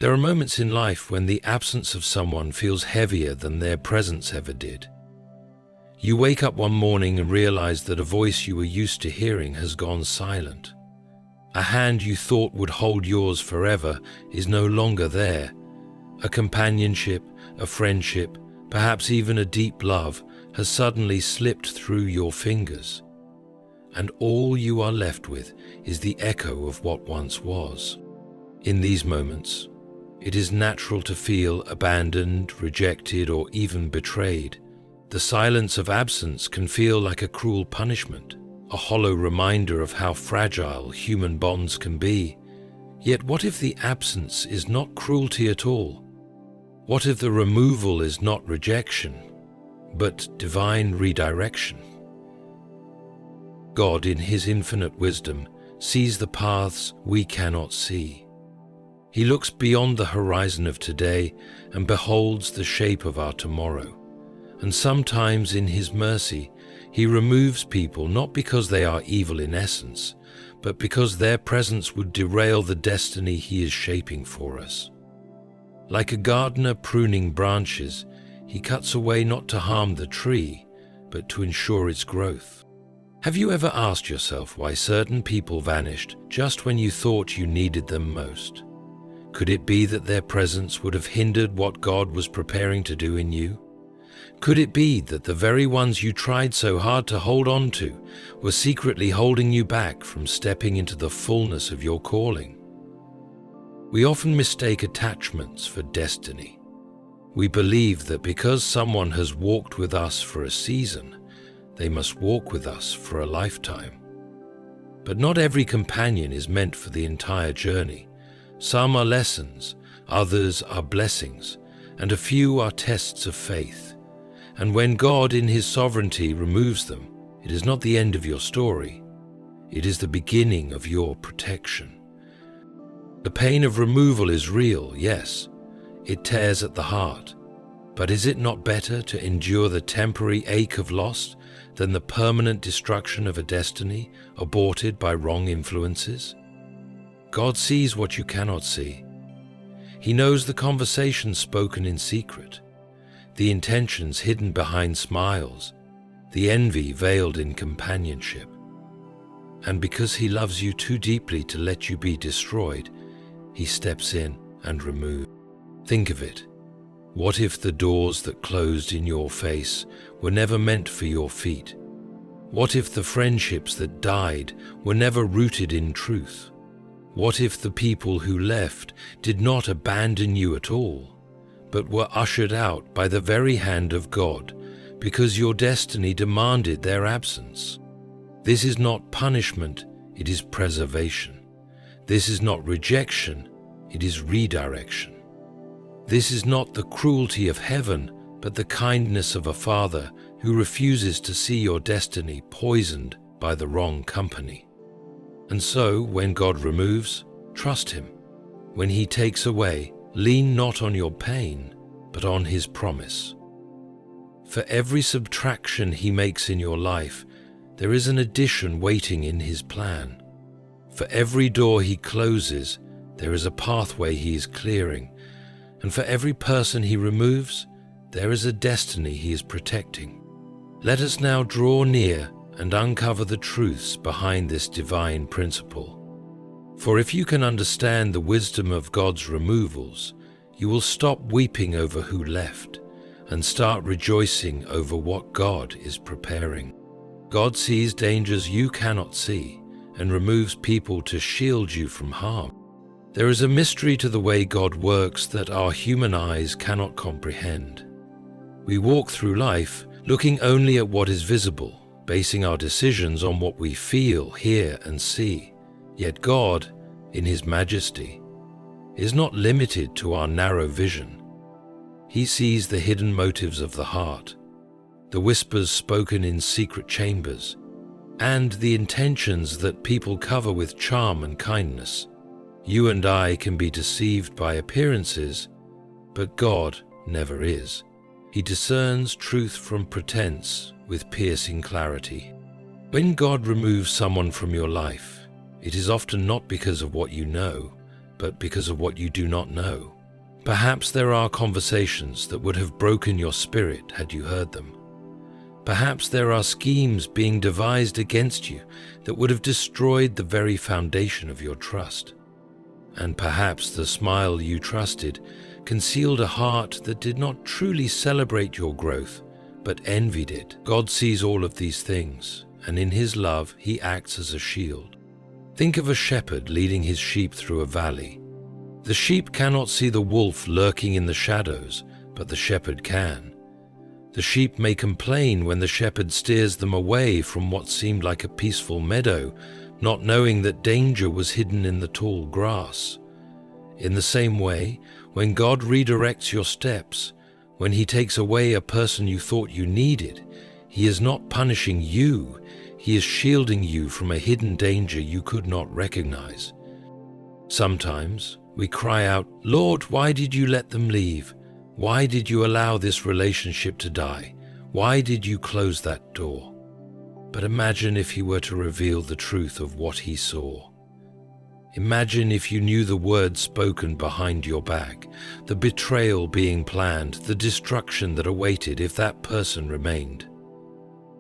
There are moments in life when the absence of someone feels heavier than their presence ever did. You wake up one morning and realize that a voice you were used to hearing has gone silent. A hand you thought would hold yours forever is no longer there. A companionship, a friendship, perhaps even a deep love has suddenly slipped through your fingers. And all you are left with is the echo of what once was. In these moments, it is natural to feel abandoned, rejected, or even betrayed. The silence of absence can feel like a cruel punishment, a hollow reminder of how fragile human bonds can be. Yet what if the absence is not cruelty at all? What if the removal is not rejection, but divine redirection? God, in His infinite wisdom, sees the paths we cannot see. He looks beyond the horizon of today and beholds the shape of our tomorrow. And sometimes in His mercy, He removes people not because they are evil in essence, but because their presence would derail the destiny He is shaping for us. Like a gardener pruning branches, He cuts away not to harm the tree, but to ensure its growth. Have you ever asked yourself why certain people vanished just when you thought you needed them most? Could it be that their presence would have hindered what God was preparing to do in you? Could it be that the very ones you tried so hard to hold on to were secretly holding you back from stepping into the fullness of your calling? We often mistake attachments for destiny. We believe that because someone has walked with us for a season, they must walk with us for a lifetime. But not every companion is meant for the entire journey. Some are lessons, others are blessings, and a few are tests of faith. And when God in His sovereignty removes them, it is not the end of your story. It is the beginning of your protection. The pain of removal is real, yes. It tears at the heart. But is it not better to endure the temporary ache of loss than the permanent destruction of a destiny aborted by wrong influences? God sees what you cannot see. He knows the conversations spoken in secret, the intentions hidden behind smiles, the envy veiled in companionship. And because He loves you too deeply to let you be destroyed, He steps in and removes. Think of it. What if the doors that closed in your face were never meant for your feet? What if the friendships that died were never rooted in truth? What if the people who left did not abandon you at all, but were ushered out by the very hand of God because your destiny demanded their absence? This is not punishment, it is preservation. This is not rejection, it is redirection. This is not the cruelty of heaven, but the kindness of a father who refuses to see your destiny poisoned by the wrong company. And so, when God removes, trust Him. When He takes away, lean not on your pain, but on His promise. For every subtraction He makes in your life, there is an addition waiting in His plan. For every door He closes, there is a pathway He is clearing. And for every person He removes, there is a destiny He is protecting. Let us now draw near and uncover the truths behind this divine principle. For if you can understand the wisdom of God's removals, you will stop weeping over who left and start rejoicing over what God is preparing. God sees dangers you cannot see and removes people to shield you from harm. There is a mystery to the way God works that our human eyes cannot comprehend. We walk through life looking only at what is visible, basing our decisions on what we feel, hear, and see. Yet God, in His majesty, is not limited to our narrow vision. He sees the hidden motives of the heart, the whispers spoken in secret chambers, and the intentions that people cover with charm and kindness. You and I can be deceived by appearances, but God never is. He discerns truth from pretense with piercing clarity. When God removes someone from your life, it is often not because of what you know, but because of what you do not know. Perhaps there are conversations that would have broken your spirit had you heard them. Perhaps there are schemes being devised against you that would have destroyed the very foundation of your trust. And perhaps the smile you trusted concealed a heart that did not truly celebrate your growth, but envied it. God sees all of these things, and in His love, He acts as a shield. Think of a shepherd leading his sheep through a valley. The sheep cannot see the wolf lurking in the shadows, but the shepherd can. The sheep may complain when the shepherd steers them away from what seemed like a peaceful meadow, not knowing that danger was hidden in the tall grass. In the same way, when God redirects your steps, when He takes away a person you thought you needed, He is not punishing you, He is shielding you from a hidden danger you could not recognize. Sometimes we cry out, "Lord, why did you let them leave? Why did you allow this relationship to die? Why did you close that door?" But imagine if He were to reveal the truth of what He saw. Imagine if you knew the words spoken behind your back, the betrayal being planned, the destruction that awaited if that person remained.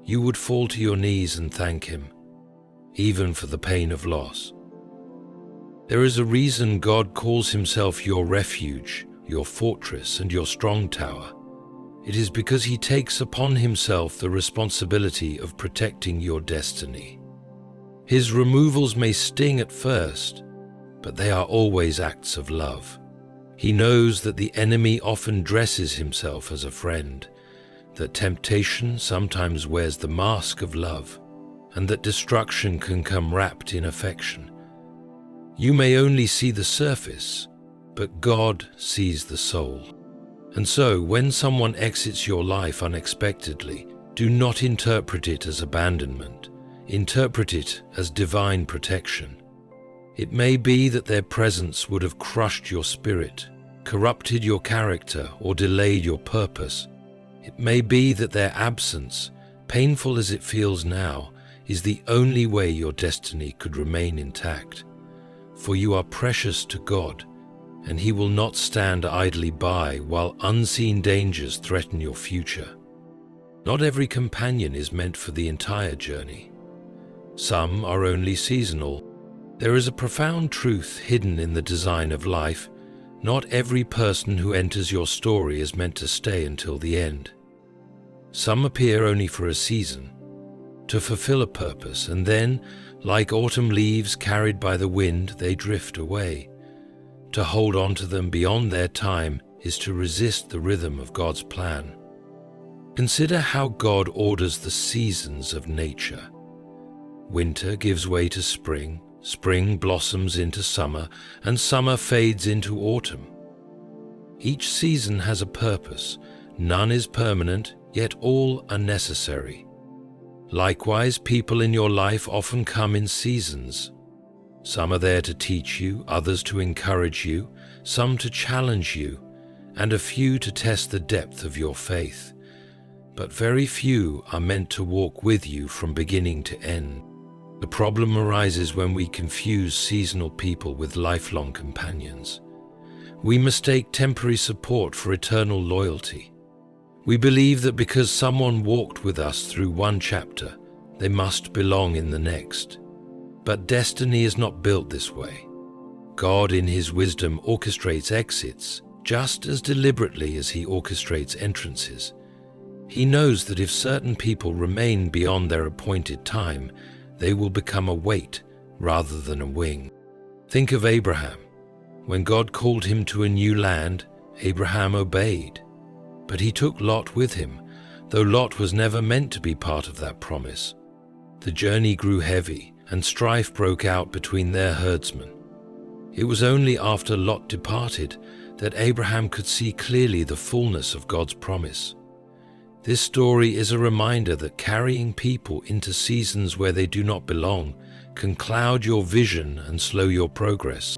You would fall to your knees and thank Him, even for the pain of loss. There is a reason God calls Himself your refuge, your fortress, and your strong tower. It is because He takes upon Himself the responsibility of protecting your destiny. His removals may sting at first, but they are always acts of love. He knows that the enemy often dresses himself as a friend, that temptation sometimes wears the mask of love, and that destruction can come wrapped in affection. You may only see the surface, but God sees the soul. And so, when someone exits your life unexpectedly, do not interpret it as abandonment. Interpret it as divine protection. It may be that their presence would have crushed your spirit, corrupted your character, or delayed your purpose. It may be that their absence, painful as it feels now, is the only way your destiny could remain intact. For you are precious to God, and He will not stand idly by while unseen dangers threaten your future. Not every companion is meant for the entire journey. Some are only seasonal. There is a profound truth hidden in the design of life. Not every person who enters your story is meant to stay until the end. Some appear only for a season, to fulfill a purpose, and then, like autumn leaves carried by the wind, they drift away. To hold on to them beyond their time is to resist the rhythm of God's plan. Consider how God orders the seasons of nature. Winter gives way to spring, spring blossoms into summer, and summer fades into autumn. Each season has a purpose. None is permanent, yet all are necessary. Likewise, people in your life often come in seasons. Some are there to teach you, others to encourage you, some to challenge you, and a few to test the depth of your faith. But very few are meant to walk with you from beginning to end. The problem arises when we confuse seasonal people with lifelong companions. We mistake temporary support for eternal loyalty. We believe that because someone walked with us through one chapter, they must belong in the next. But destiny is not built this way. God in His wisdom orchestrates exits just as deliberately as He orchestrates entrances. He knows that if certain people remain beyond their appointed time, they will become a weight rather than a wing. Think of Abraham. When God called him to a new land, Abraham obeyed. But he took Lot with him, though Lot was never meant to be part of that promise. The journey grew heavy, and strife broke out between their herdsmen. It was only after Lot departed that Abraham could see clearly the fullness of God's promise. This story is a reminder that carrying people into seasons where they do not belong can cloud your vision and slow your progress.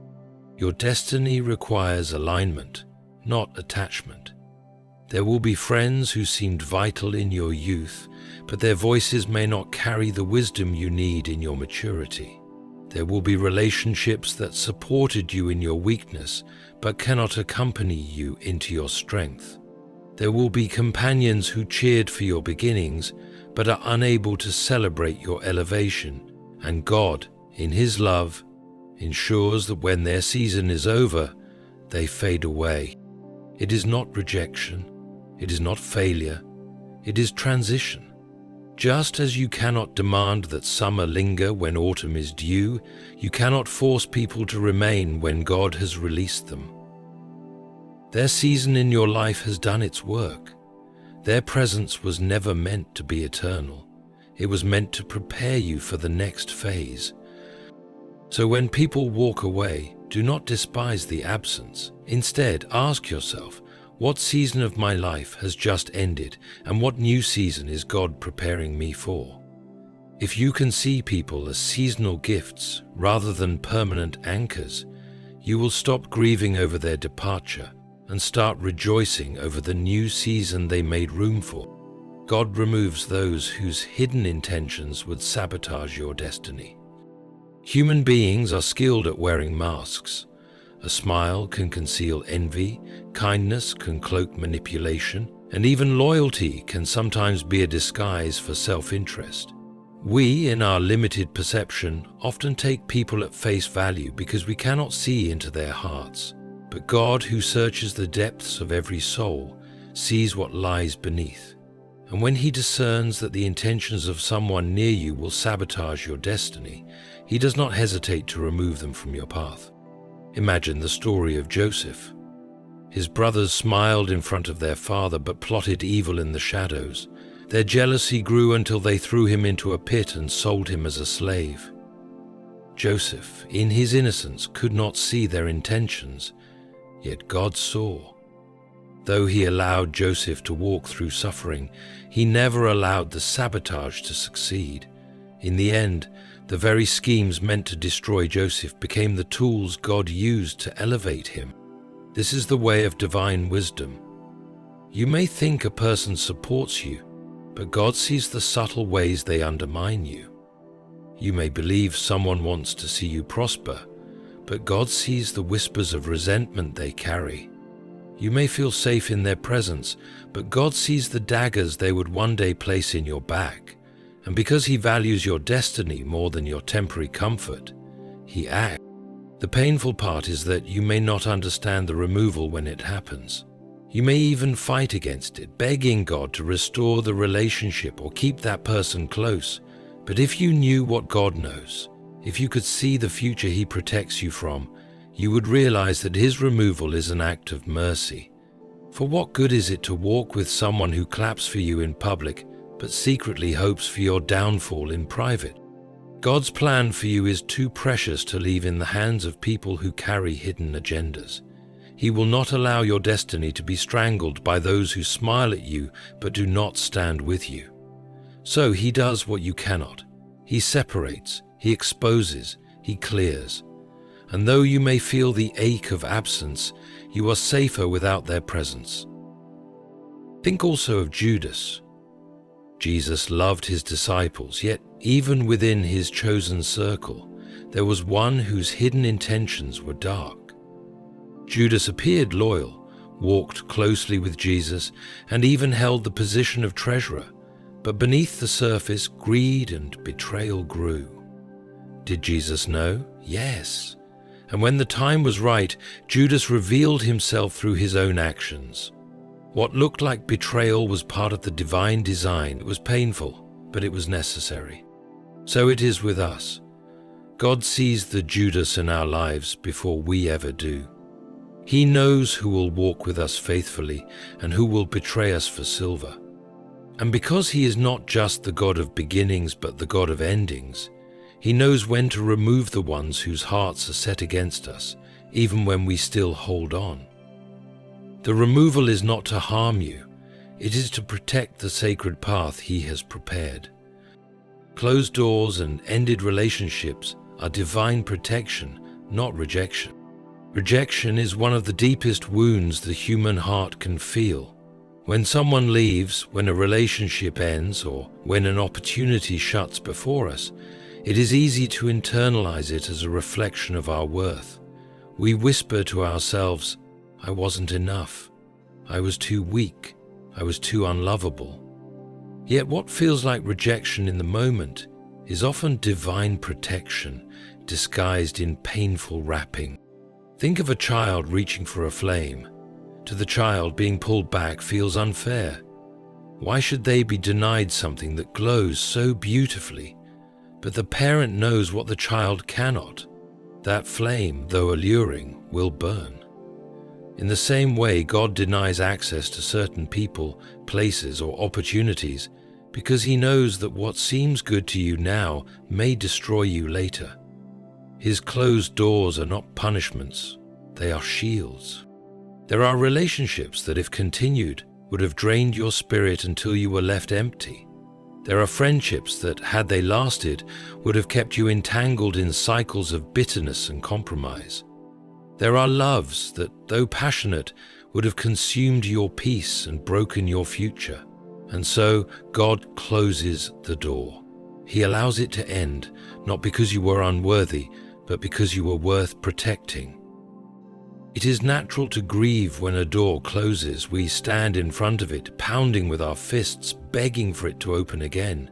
Your destiny requires alignment, not attachment. There will be friends who seemed vital in your youth, but their voices may not carry the wisdom you need in your maturity. There will be relationships that supported you in your weakness but cannot accompany you into your strength. There will be companions who cheered for your beginnings but are unable to celebrate your elevation, and God, in His love, ensures that when their season is over, they fade away. It is not rejection, it is not failure, it is transition. Just as you cannot demand that summer linger when autumn is due, you cannot force people to remain when God has released them. Their season in your life has done its work. Their presence was never meant to be eternal. It was meant to prepare you for the next phase. So when people walk away, do not despise the absence. Instead, ask yourself, what season of my life has just ended, and what new season is God preparing me for? If you can see people as seasonal gifts rather than permanent anchors, you will stop grieving over their departure and start rejoicing over the new season they made room for. God removes those whose hidden intentions would sabotage your destiny. Human beings are skilled at wearing masks. A smile can conceal envy, kindness can cloak manipulation, and even loyalty can sometimes be a disguise for self-interest. We, in our limited perception, often take people at face value because we cannot see into their hearts. But God, who searches the depths of every soul, sees what lies beneath. And when He discerns that the intentions of someone near you will sabotage your destiny, He does not hesitate to remove them from your path. Imagine the story of Joseph. His brothers smiled in front of their father but plotted evil in the shadows. Their jealousy grew until they threw him into a pit and sold him as a slave. Joseph, in his innocence, could not see their intentions, yet God saw. Though He allowed Joseph to walk through suffering, He never allowed the sabotage to succeed. In the end, the very schemes meant to destroy Joseph became the tools God used to elevate him. This is the way of divine wisdom. You may think a person supports you, but God sees the subtle ways they undermine you. You may believe someone wants to see you prosper, but God sees the whispers of resentment they carry. You may feel safe in their presence, but God sees the daggers they would one day place in your back. And because He values your destiny more than your temporary comfort, He acts. The painful part is that you may not understand the removal when it happens. You may even fight against it, begging God to restore the relationship or keep that person close. But if you knew what God knows, if you could see the future He protects you from, you would realize that His removal is an act of mercy. For what good is it to walk with someone who claps for you in public, but secretly hopes for your downfall in private? God's plan for you is too precious to leave in the hands of people who carry hidden agendas. He will not allow your destiny to be strangled by those who smile at you but do not stand with you. So He does what you cannot. He separates, He exposes, He clears. And though you may feel the ache of absence, you are safer without their presence. Think also of Judas. Jesus loved His disciples, yet even within His chosen circle, there was one whose hidden intentions were dark. Judas appeared loyal, walked closely with Jesus, and even held the position of treasurer, but beneath the surface, greed and betrayal grew. Did Jesus know? Yes. And when the time was right, Judas revealed himself through his own actions. What looked like betrayal was part of the divine design. It was painful, but it was necessary. So it is with us. God sees the Judas in our lives before we ever do. He knows who will walk with us faithfully and who will betray us for silver. And because He is not just the God of beginnings but the God of endings, He knows when to remove the ones whose hearts are set against us, even when we still hold on. The removal is not to harm you, it is to protect the sacred path He has prepared. Closed doors and ended relationships are divine protection, not rejection. Rejection is one of the deepest wounds the human heart can feel. When someone leaves, when a relationship ends, or when an opportunity shuts before us, It is easy to internalize it as a reflection of our worth. We whisper to ourselves, "I wasn't enough. I was too weak. I was too unlovable." Yet what feels like rejection in the moment is often divine protection disguised in painful wrapping. Think of a child reaching for a flame. To the child, being pulled back feels unfair. Why should they be denied something that glows so beautifully? But the parent knows what the child cannot. That flame, though alluring, will burn. In the same way, God denies access to certain people, places, or opportunities because He knows that what seems good to you now may destroy you later. His closed doors are not punishments, they are shields. There are relationships that, if continued, would have drained your spirit until you were left empty. There are friendships that, had they lasted, would have kept you entangled in cycles of bitterness and compromise. There are loves that, though passionate, would have consumed your peace and broken your future. And so, God closes the door. He allows it to end, not because you were unworthy, but because you were worth protecting. It is natural to grieve when a door closes. We stand in front of it, pounding with our fists, begging for it to open again.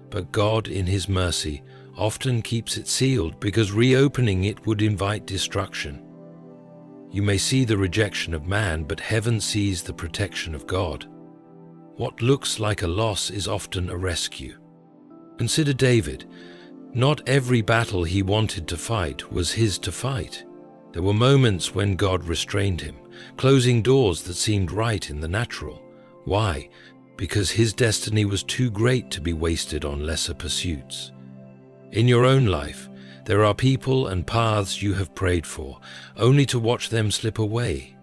But God, in His mercy, often keeps it sealed because reopening it would invite destruction. You may see the rejection of man, but heaven sees the protection of God. What looks like a loss is often a rescue. Consider David. Not every battle he wanted to fight was his to fight. There were moments when God restrained him, closing doors that seemed right in the natural. Why? Because his destiny was too great to be wasted on lesser pursuits. In your own life, there are people and paths you have prayed for, only to watch them slip away.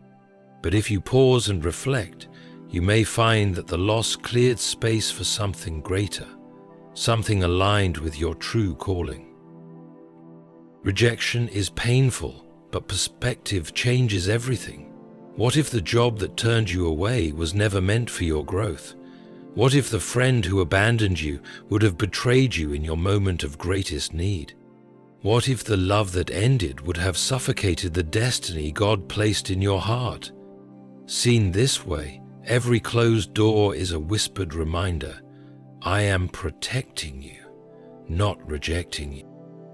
But if you pause and reflect, you may find that the loss cleared space for something greater, something aligned with your true calling. Rejection is painful, but perspective changes everything. What if the job that turned you away was never meant for your growth? What if the friend who abandoned you would have betrayed you in your moment of greatest need? What if the love that ended would have suffocated the destiny God placed in your heart? Seen this way, every closed door is a whispered reminder, I am protecting you, not rejecting you.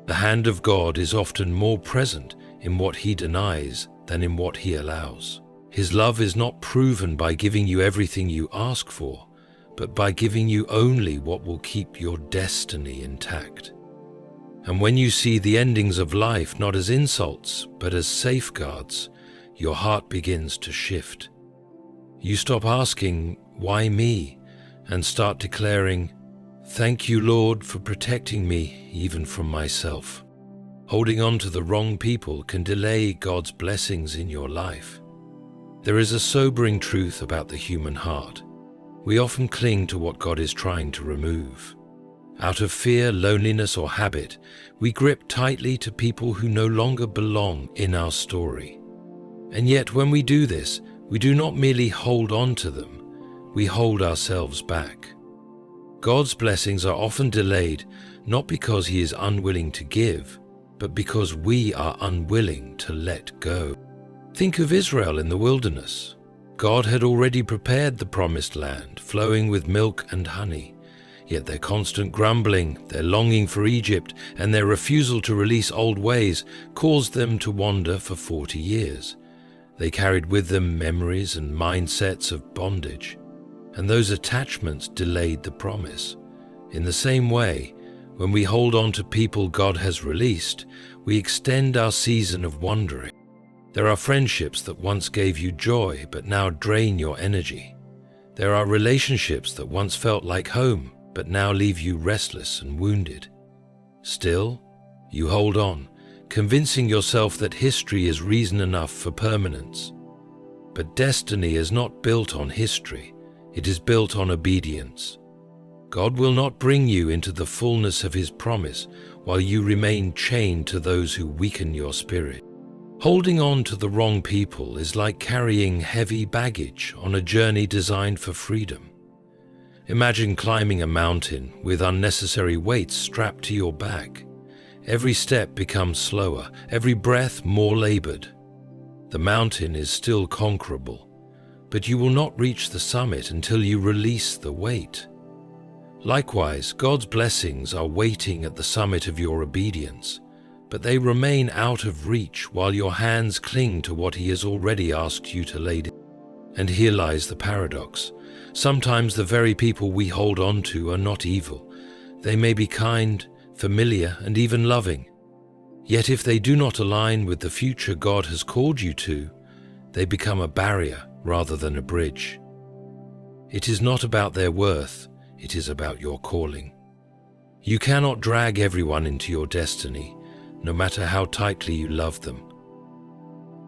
The hand of God is often more present in what He denies than in what He allows. His love is not proven by giving you everything you ask for, but by giving you only what will keep your destiny intact. And when you see the endings of life not as insults, but as safeguards, your heart begins to shift. You stop asking, "Why me?" and start declaring, "Thank you, Lord, for protecting me even from myself." Holding on to the wrong people can delay God's blessings in your life. There is a sobering truth about the human heart. We often cling to what God is trying to remove. Out of fear, loneliness, or habit, we grip tightly to people who no longer belong in our story. And yet when we do this, we do not merely hold on to them, we hold ourselves back. God's blessings are often delayed not because He is unwilling to give, but because we are unwilling to let go. Think of Israel in the wilderness. God had already prepared the promised land, flowing with milk and honey. Yet their constant grumbling, their longing for Egypt, and their refusal to release old ways caused them to wander for 40 years. They carried with them memories and mindsets of bondage, and those attachments delayed the promise. In the same way, when we hold on to people God has released, we extend our season of wandering. There are friendships that once gave you joy but now drain your energy. There are relationships that once felt like home but now leave you restless and wounded. Still, you hold on, convincing yourself that history is reason enough for permanence. But destiny is not built on history, it is built on obedience. God will not bring you into the fullness of His promise while you remain chained to those who weaken your spirit. Holding on to the wrong people is like carrying heavy baggage on a journey designed for freedom. Imagine climbing a mountain with unnecessary weights strapped to your back. Every step becomes slower, every breath more labored. The mountain is still conquerable, but you will not reach the summit until you release the weight. Likewise, God's blessings are waiting at the summit of your obedience, but they remain out of reach while your hands cling to what He has already asked you to lay down. And here lies the paradox. Sometimes the very people we hold on to are not evil. They may be kind, familiar, and even loving. Yet if they do not align with the future God has called you to, they become a barrier rather than a bridge. It is not about their worth, it is about your calling. You cannot drag everyone into your destiny, no matter how tightly you love them.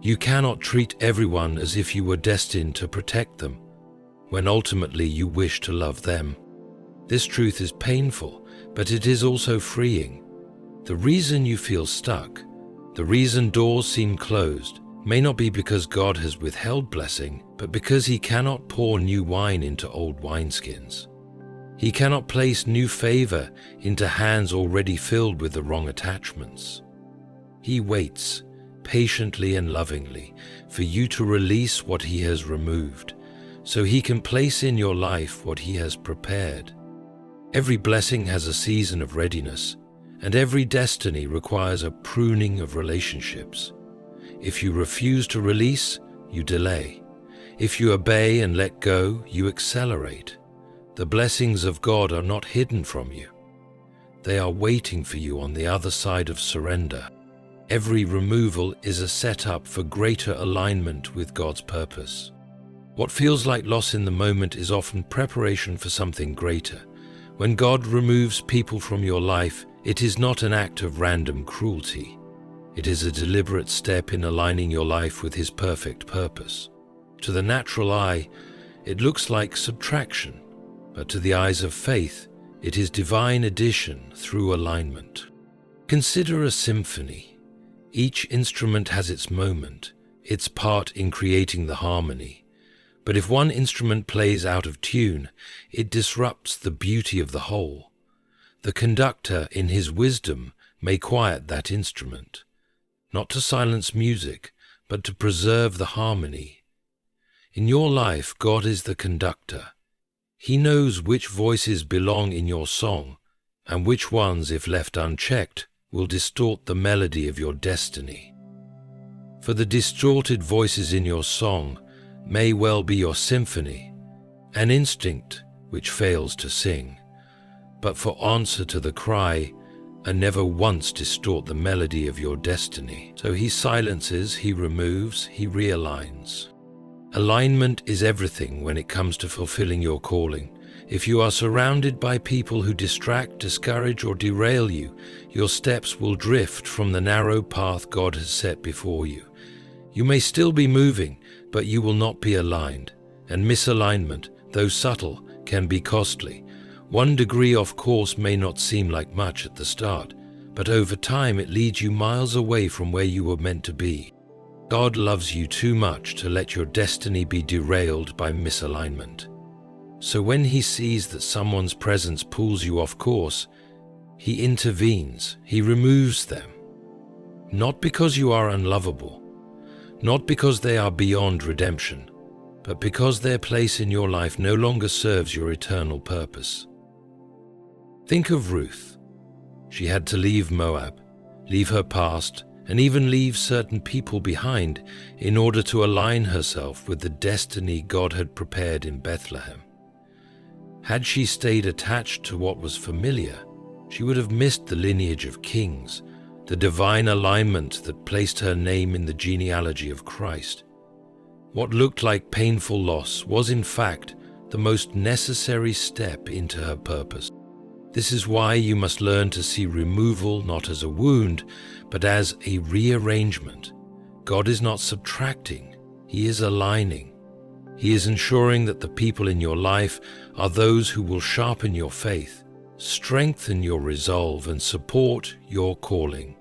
You cannot treat everyone as if you were destined to protect them, when ultimately you wish to love them. This truth is painful, but it is also freeing. The reason you feel stuck, the reason doors seem closed, may not be because God has withheld blessing, but because He cannot pour new wine into old wineskins. He cannot place new favor into hands already filled with the wrong attachments. He waits, patiently and lovingly, for you to release what He has removed, so He can place in your life what He has prepared. Every blessing has a season of readiness, and every destiny requires a pruning of relationships. If you refuse to release, you delay. If you obey and let go, you accelerate. The blessings of God are not hidden from you. They are waiting for you on the other side of surrender. Every removal is a setup for greater alignment with God's purpose. What feels like loss in the moment is often preparation for something greater. When God removes people from your life, it is not an act of random cruelty. It is a deliberate step in aligning your life with His perfect purpose. To the natural eye, it looks like subtraction, but to the eyes of faith, it is divine addition through alignment. Consider a symphony. Each instrument has its moment, its part in creating the harmony. But if one instrument plays out of tune, it disrupts the beauty of the whole. The conductor, in his wisdom, may quiet that instrument, not to silence music, but to preserve the harmony. In your life, God is the conductor. He knows which voices belong in your song, and which ones, if left unchecked, will distort the melody of your destiny. For the distorted voices in your song may well be your symphony, an instinct which fails to sing, but for answer to the cry, and never once distort the melody of your destiny. So He silences, He removes, He realigns. Alignment is everything when it comes to fulfilling your calling. If you are surrounded by people who distract, discourage, or derail you, your steps will drift from the narrow path God has set before you. You may still be moving, but you will not be aligned, and misalignment, though subtle, can be costly. 1 degree off course may not seem like much at the start, but over time it leads you miles away from where you were meant to be. God loves you too much to let your destiny be derailed by misalignment. So when He sees that someone's presence pulls you off course, He intervenes, He removes them. Not because you are unlovable, not because they are beyond redemption, but because their place in your life no longer serves your eternal purpose. Think of Ruth. She had to leave Moab, leave her past, and even leave certain people behind in order to align herself with the destiny God had prepared in Bethlehem. Had she stayed attached to what was familiar, she would have missed the lineage of kings, the divine alignment that placed her name in the genealogy of Christ. What looked like painful loss was in fact the most necessary step into her purpose. This is why you must learn to see removal not as a wound, but as a rearrangement. God is not subtracting, He is aligning. He is ensuring that the people in your life are those who will sharpen your faith, strengthen your resolve, and support your calling.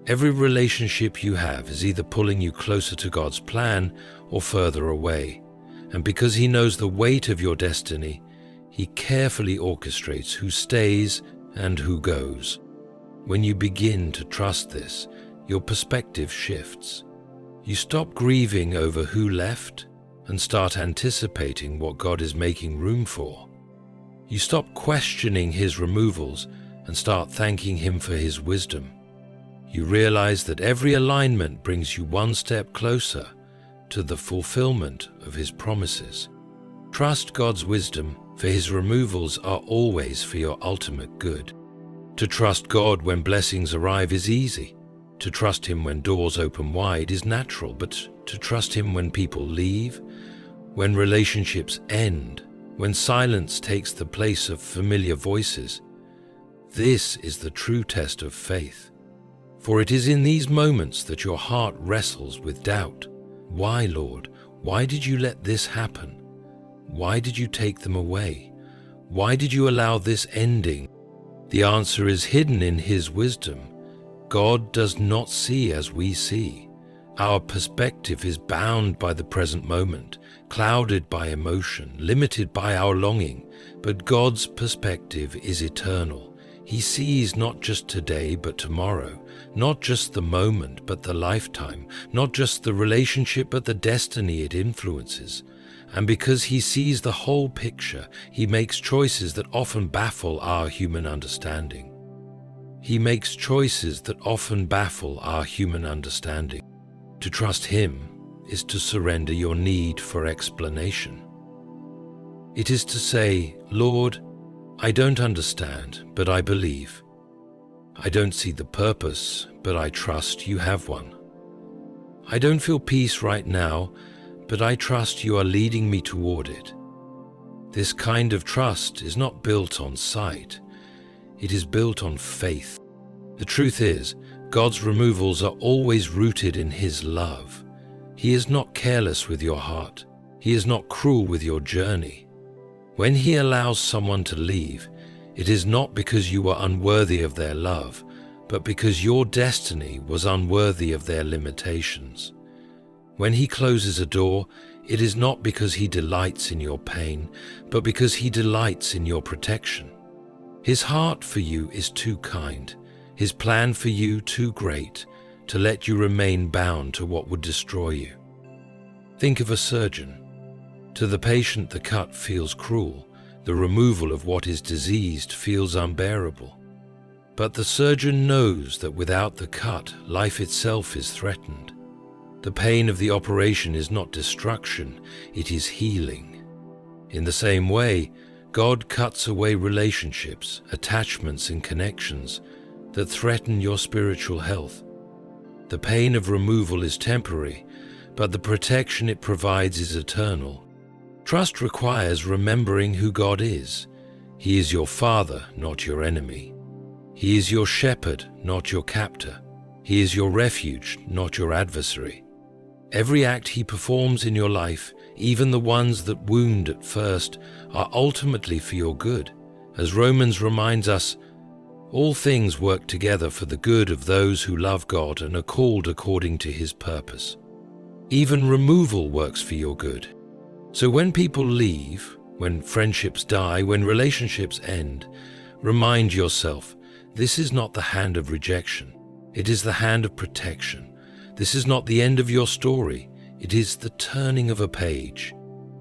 Every relationship you have is either pulling you closer to God's plan or further away. And because He knows the weight of your destiny, He carefully orchestrates who stays and who goes. When you begin to trust this, your perspective shifts. You stop grieving over who left and start anticipating what God is making room for. You stop questioning His removals and start thanking Him for His wisdom. You realize that every alignment brings you one step closer to the fulfillment of His promises. Trust God's wisdom, for His removals are always for your ultimate good. To trust God when blessings arrive is easy. To trust Him when doors open wide is natural, but to trust Him when people leave, when relationships end, when silence takes the place of familiar voices, this is the true test of faith. For it is in these moments that your heart wrestles with doubt. Why, Lord? Why did you let this happen? Why did you take them away? Why did you allow this ending? The answer is hidden in His wisdom. God does not see as we see. Our perspective is bound by the present moment, clouded by emotion, limited by our longing, but God's perspective is eternal. He sees not just today but tomorrow, not just the moment but the lifetime, not just the relationship but the destiny it influences. And because He sees the whole picture, He makes choices that often baffle our human understanding. He makes choices that often baffle our human understanding. To trust Him is to surrender your need for explanation. It is to say, Lord, I don't understand, but I believe. I don't see the purpose, but I trust you have one. I don't feel peace right now, but I trust you are leading me toward it. This kind of trust is not built on sight. It is built on faith. The truth is, God's removals are always rooted in His love. He is not careless with your heart. He is not cruel with your journey. When He allows someone to leave, it is not because you were unworthy of their love, but because your destiny was unworthy of their limitations. When He closes a door, it is not because He delights in your pain, but because He delights in your protection. His heart for you is too kind, His plan for you too great, to let you remain bound to what would destroy you. Think of a surgeon. To the patient, the cut feels cruel. The removal of what is diseased feels unbearable. But the surgeon knows that without the cut, life itself is threatened. The pain of the operation is not destruction, it is healing. In the same way, God cuts away relationships, attachments, and connections that threaten your spiritual health. The pain of removal is temporary, but the protection it provides is eternal. Trust requires remembering who God is. He is your Father, not your enemy. He is your shepherd, not your captor. He is your refuge, not your adversary. Every act He performs in your life, even the ones that wound at first, are ultimately for your good. As Romans reminds us, all things work together for the good of those who love God and are called according to His purpose. Even removal works for your good. So when people leave, when friendships die, when relationships end, remind yourself, this is not the hand of rejection. It is the hand of protection. This is not the end of your story. It is the turning of a page.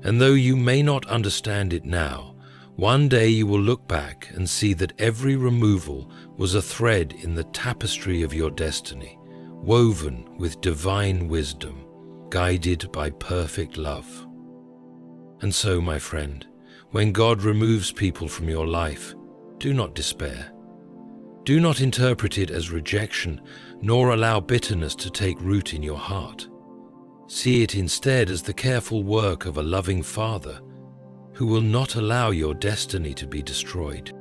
And though you may not understand it now, one day you will look back and see that every removal was a thread in the tapestry of your destiny, woven with divine wisdom, guided by perfect love. And so, my friend, when God removes people from your life, do not despair. Do not interpret it as rejection, nor allow bitterness to take root in your heart. See it instead as the careful work of a loving Father who will not allow your destiny to be destroyed.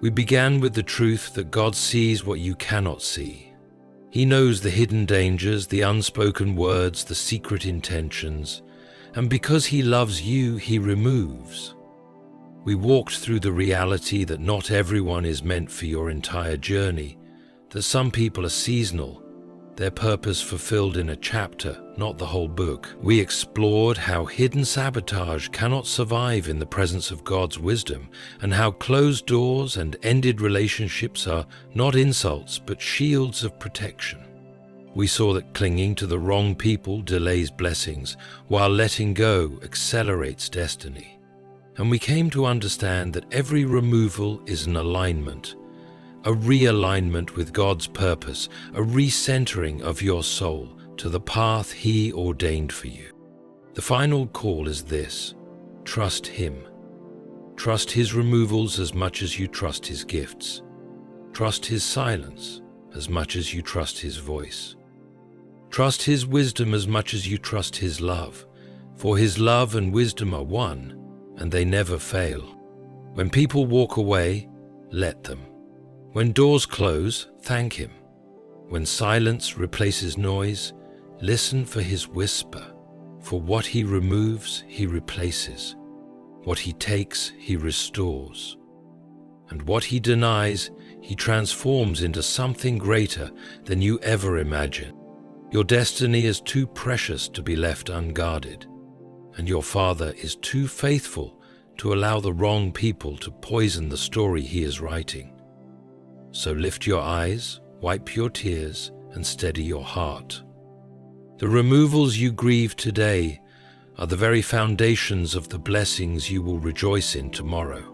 We began with the truth that God sees what you cannot see. He knows the hidden dangers, the unspoken words, the secret intentions, and because He loves you, He removes. We walked through the reality that not everyone is meant for your entire journey, that some people are seasonal, their purpose fulfilled in a chapter, not the whole book. We explored how hidden sabotage cannot survive in the presence of God's wisdom, and how closed doors and ended relationships are not insults but shields of protection. We saw that clinging to the wrong people delays blessings, while letting go accelerates destiny. And we came to understand that every removal is an alignment, a realignment with God's purpose, a recentering of your soul to the path He ordained for you. The final call is this: trust Him. Trust His removals as much as you trust His gifts. Trust His silence as much as you trust His voice. Trust His wisdom as much as you trust His love, for His love and wisdom are one, and they never fail. When people walk away, let them. When doors close, thank Him. When silence replaces noise, listen for His whisper. For what He removes, He replaces. What He takes, He restores. And what He denies, He transforms into something greater than you ever imagined. Your destiny is too precious to be left unguarded, and your Father is too faithful to allow the wrong people to poison the story He is writing. So lift your eyes, wipe your tears, and steady your heart. The removals you grieve today are the very foundations of the blessings you will rejoice in tomorrow.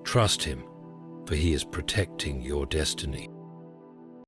Trust Him, for He is protecting your destiny.